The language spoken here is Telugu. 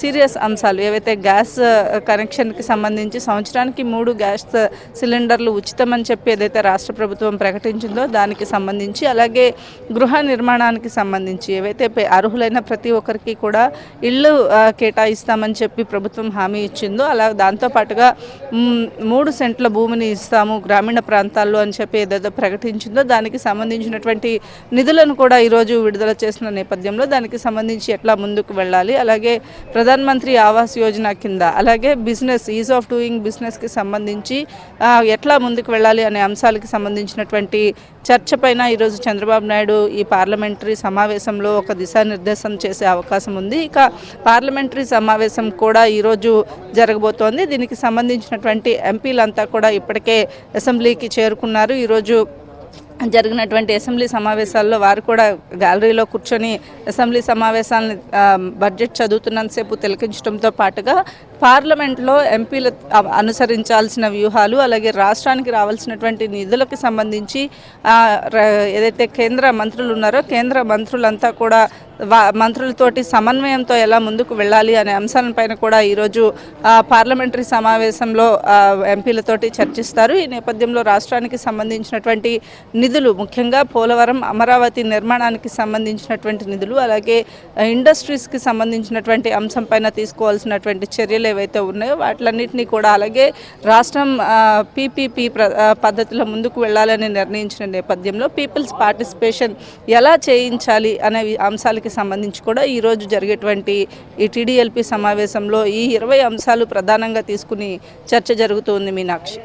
సీరియస్ అంశాలు ఏవైతే గ్యాస్ కనెక్షన్కి సంబంధించి సంవత్సరానికి 3 గ్యాస్ సిలిండర్లు ఉచితమని చెప్పి ఏదైతే రాష్ట్ర ప్రభుత్వం ప్రకటించిందో దానికి సంబంధించి, అలాగే గృహ నిర్మాణానికి సంబంధించి ఏవైతే అర్హులైన ప్రతి ఒక్కరికి కూడా ఇళ్ళు కేటాయిస్తామని చెప్పి ప్రభుత్వం హామీ ఇచ్చిందో, అలా దాంతోపాటుగా 3 సెంట్ల భూమిని ఇస్తాము గ్రామీణ ప్రాంతాల్లో అని చెప్పి ఏదైతే ప్రకటించిందో దానికి సంబంధించినటువంటి నిధులను కూడా ఈరోజు విడుదల చేసిన నేపథ్యంలో దానికి సంబంధించి ఎట్లా ముందుకు వెళ్ళాలి, అలాగే ప్రధాన మంత్రి ఆవాస్ యోజన కింద, అలాగే బిజినెస్ ఈజ్ ఆఫ్ డూయింగ్ బిజినెస్కి సంబంధించి ఎట్లా ముందుకు వెళ్ళాలి అనే అంశాలకి సంబంధించినటువంటి చర్చ పైన ఈరోజు చంద్రబాబు నాయుడు ఈ పార్లమెంటరీ సమావేశంలో ఒక దిశానిర్దేశం చేసే అవకాశం ఉంది. ఇక పార్లమెంటరీ సమావేశం కూడా ఈరోజు జరగబోతోంది. దీనికి సంబంధించినటువంటి ఎంపీలంతా కూడా ఇప్పటికే అసెంబ్లీకి చేరుకున్నారు. ఈరోజు జరిగినటువంటి అసెంబ్లీ సమావేశాల్లో వారు కూడా గ్యాలరీలో కూర్చొని అసెంబ్లీ సమావేశాలను బడ్జెట్ చదువుతున్నంతసేపు తిలకించడంతో పాటుగా పార్లమెంట్లో ఎంపీలు అనుసరించాల్సిన వ్యూహాలు, అలాగే రాష్ట్రానికి రావాల్సినటువంటి నిధులకు సంబంధించి ఏదైతే కేంద్ర మంత్రులు ఉన్నారో కేంద్ర మంత్రులంతా కూడా మంత్రులతోటి సమన్వయంతో ఎలా ముందుకు వెళ్ళాలి అనే అంశాలపైన కూడా ఈరోజు పార్లమెంటరీ సమావేశంలో ఎంపీలతోటి చర్చిస్తారు. ఈ నేపథ్యంలో రాష్ట్రానికి సంబంధించినటువంటి నిధులు, ముఖ్యంగా పోలవరం అమరావతి నిర్మాణానికి సంబంధించినటువంటి నిధులు, అలాగే ఇండస్ట్రీస్కి సంబంధించినటువంటి అంశంపైన తీసుకోవాల్సినటువంటి చర్యలు ఏవైతే ఉన్నాయో వాటిలన్నింటినీ కూడా, అలాగే రాష్ట్రం పీపీపీ పద్ధతిలో ముందుకు వెళ్ళాలని నిర్ణయించిన నేపథ్యంలో పీపుల్స్ పార్టిసిపేషన్ ఎలా చేయించాలి అనే అంశాలకి సంబంధించి కూడా ఈరోజు జరిగేటువంటి ఈ టీడీఎల్పీ సమావేశంలో ఈ 20 అంశాలు ప్రధానంగా తీసుకుని చర్చ జరుగుతుంది. మీనాక్షి.